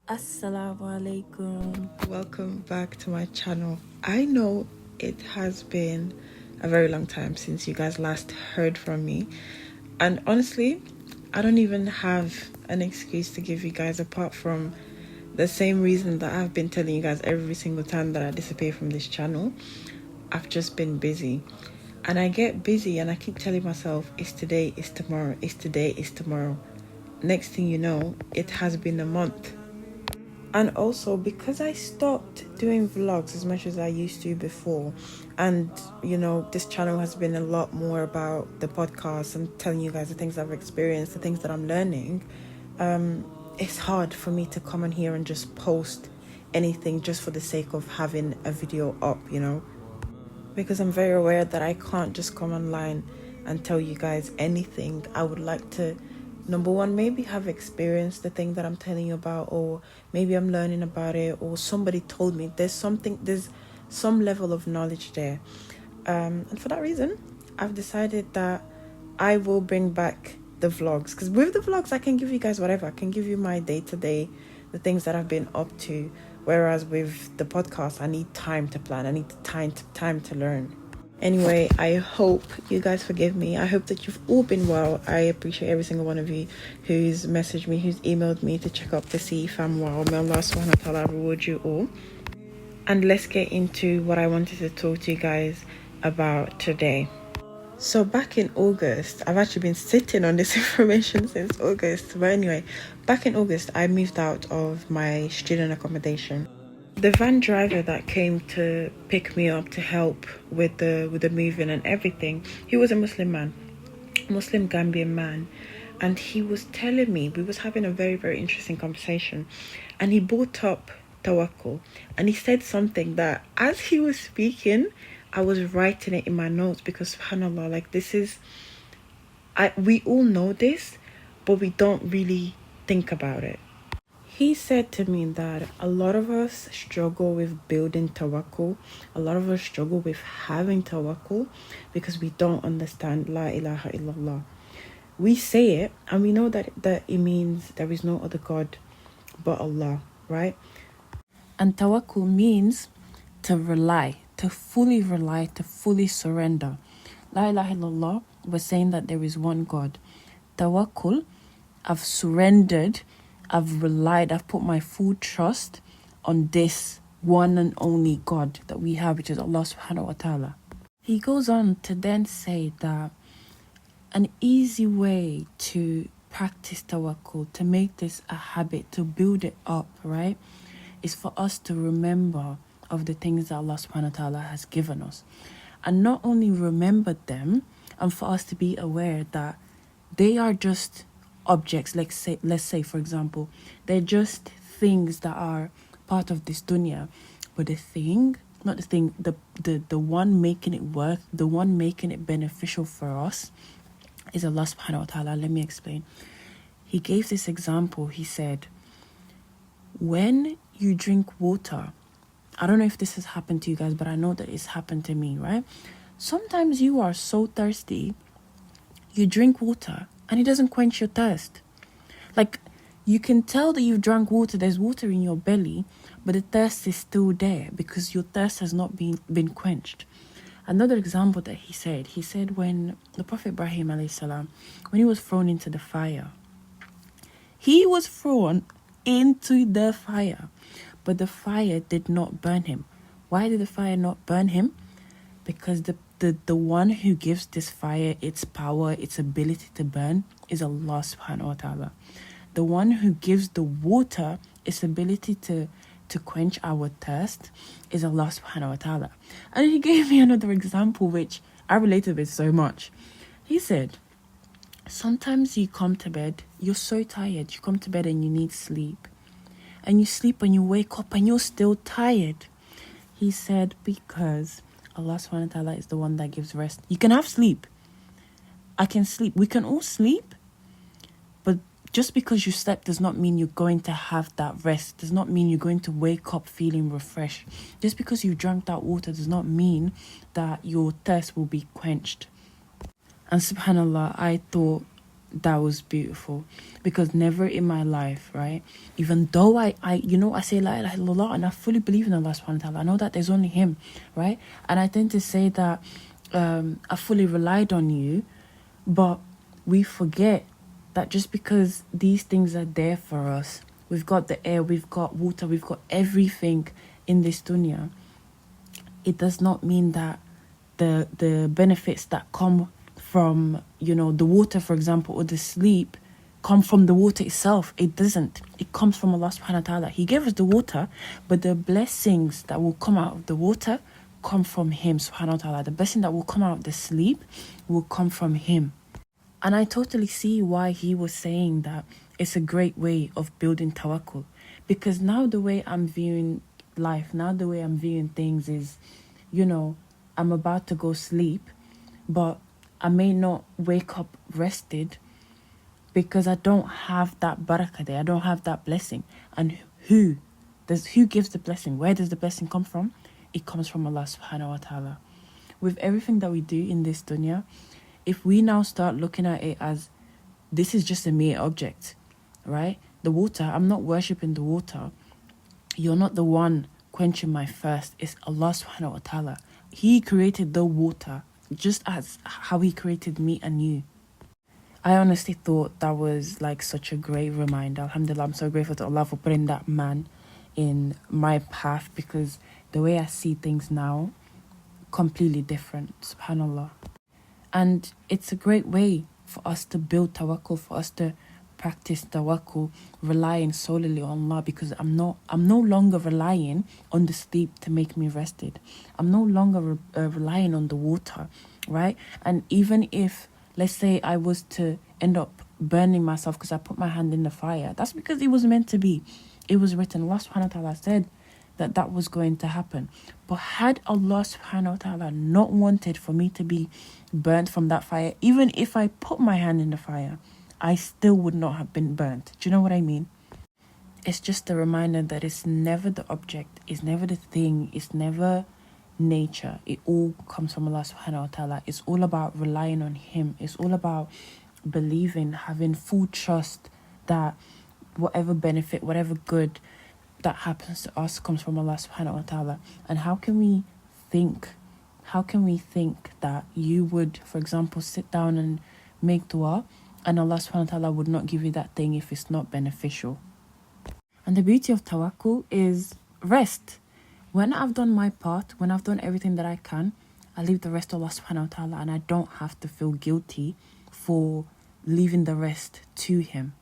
Assalamu alaikum. Welcome back to my channel. I know it has been a very long time since you guys last heard from me, and honestly, I don't even have an excuse to give you guys apart from the same reason that I've been telling you guys every single time that I disappear from this channel. I've just been busy. And I get busy and I keep telling myself, it's today, it's tomorrow, it's today, it's tomorrow. Next thing you know, it has been a month. And also because I stopped doing vlogs as much as I used to before, and this channel has been a lot more about the podcast and telling you guys the things I've experienced, the things that I'm learning. It's hard for me to come on here and just post anything just for the sake of having a video up, because I'm very aware that I can't just come online and tell you guys anything. I would like to, number one, maybe have experienced the thing that I'm telling you about, or maybe I'm learning about it, or somebody told me there's some level of knowledge there. And for that reason, I've decided that I will bring back the vlogs, because with the vlogs I can give you guys whatever. I can give you my day-to-day, the things that I've been up to, whereas with the podcast I need time to plan, I need time to learn. Anyway, I hope you guys forgive me. I hope that you've all been well. I appreciate every single one of you who's messaged me, who's emailed me to check up to see if I'm well. May Allah subhanahu wa ta'ala reward you all. And let's get into what I wanted to talk to you guys about today. So back in August, I've actually been sitting on this information since August. But anyway, back in August, I moved out of my student accommodation. The van driver that came to pick me up to help with the moving and everything, he was a Muslim Gambian man, and he was telling me, we was having a very, very interesting conversation, and he brought up tawakkul, and he said something that as he was speaking, I was writing it in my notes, because subhanallah, like we all know this, but we don't really think about it. He said to me that a lot of us struggle with building tawakkul. A lot of us struggle with having tawakkul because we don't understand La ilaha illallah. We say it and we know that it means there is no other God but Allah, right? And tawakkul means to rely, to fully surrender. La ilaha illallah, we're saying that there is one God. Tawakkul, I've surrendered, I've relied, I've put my full trust on this one and only God that we have, which is Allah subhanahu wa ta'ala. He goes on to then say that an easy way to practice tawakkul, to make this a habit, to build it up, right, is for us to remember of the things that Allah subhanahu wa ta'ala has given us. And not only remember them, and for us to be aware that they are just objects. Let's say for example, they're just things that are part of this dunya, but the one making it work, the one making it beneficial for us is Allah subhanahu wa ta'ala. Let me explain. He gave this example. He said, when you drink water, I don't know if this has happened to you guys, but I know that it's happened to me, right? Sometimes you are so thirsty, you drink water and it doesn't quench your thirst. Like, you can tell that you've drunk water, there's water in your belly, but the thirst is still there because your thirst has not been quenched. Another example that he said when the Prophet Ibrahim alayhi salam, when he was thrown into the fire, he was thrown into the fire, but the fire did not burn him. Why did the fire not burn him? Because the one who gives this fire its power, its ability to burn, is Allah subhanahu wa ta'ala. The one who gives the water its ability to quench our thirst is Allah subhanahu wa ta'ala. And he gave me another example which I related with so much. He said, sometimes you come to bed, you're so tired, you come to bed and you need sleep. And you sleep and you wake up and you're still tired. He said, because Allah subhanahu wa ta'ala is the one that gives rest. You can have sleep. I can sleep. We can all sleep. But just because you slept does not mean you're going to have that rest. Does not mean you're going to wake up feeling refreshed. Just because you drank that water does not mean that your thirst will be quenched. And subhanallah, I thought that was beautiful, because never in my life, right, even though I I say la ilaha illallah and I fully believe in Allah subhanahu wa ta'ala, I know that there's only him, right, and I tend to say that I fully relied on you, but we forget that just because these things are there for us, we've got the air, we've got water, we've got everything in this dunya, it does not mean that the benefits that come from, the water, for example, or the sleep, come from the water itself. It doesn't. It comes from Allah subhanahu wa ta'ala. He gave us the water, but the blessings that will come out of the water come from him subhanahu wa ta'ala. The blessing that will come out of the sleep will come from him. And I totally see why he was saying that it's a great way of building tawakkul. Because now the way I'm viewing life, now the way I'm viewing things is, I'm about to go sleep, but I may not wake up rested because I don't have that barakah there. I don't have that blessing. And who gives the blessing? Where does the blessing come from? It comes from Allah subhanahu wa ta'ala. With everything that we do in this dunya, if we now start looking at it as this is just a mere object, right? The water, I'm not worshipping the water. You're not the one quenching my thirst. It's Allah subhanahu wa ta'ala. He created the water just as how he created me and you. I honestly thought that was like such a great reminder. Alhamdulillah, I'm so grateful to Allah for putting that man in my path, because the way I see things now, completely different, subhanallah. And it's a great way for us to build tawakkul, for us to practice tawakkul, relying solely on Allah, because I'm no longer relying on the sleep to make me rested. I'm no longer relying on the water, right? And even if, let's say, I was to end up burning myself because I put my hand in the fire, that's because it was meant to be. It was written. Allah subhanahu wa ta'ala said that was going to happen. But had Allah subhanahu wa ta'ala not wanted for me to be burnt from that fire, even if I put my hand in the fire, I still would not have been burnt. Do you know what I mean? It's just a reminder that it's never the object, it's never the thing, it's never nature. It all comes from Allah subhanahu wa ta'ala. It's all about relying on him. It's all about believing, having full trust that whatever benefit, whatever good that happens to us comes from Allah subhanahu wa ta'ala. And how can we think that you would, for example, sit down and make dua and Allah subhanahu wa ta'ala would not give you that thing if it's not beneficial? And the beauty of tawakkul is rest. When I've done my part, when I've done everything that I can, I leave the rest to Allah subhanahu wa ta'ala, and I don't have to feel guilty for leaving the rest to him.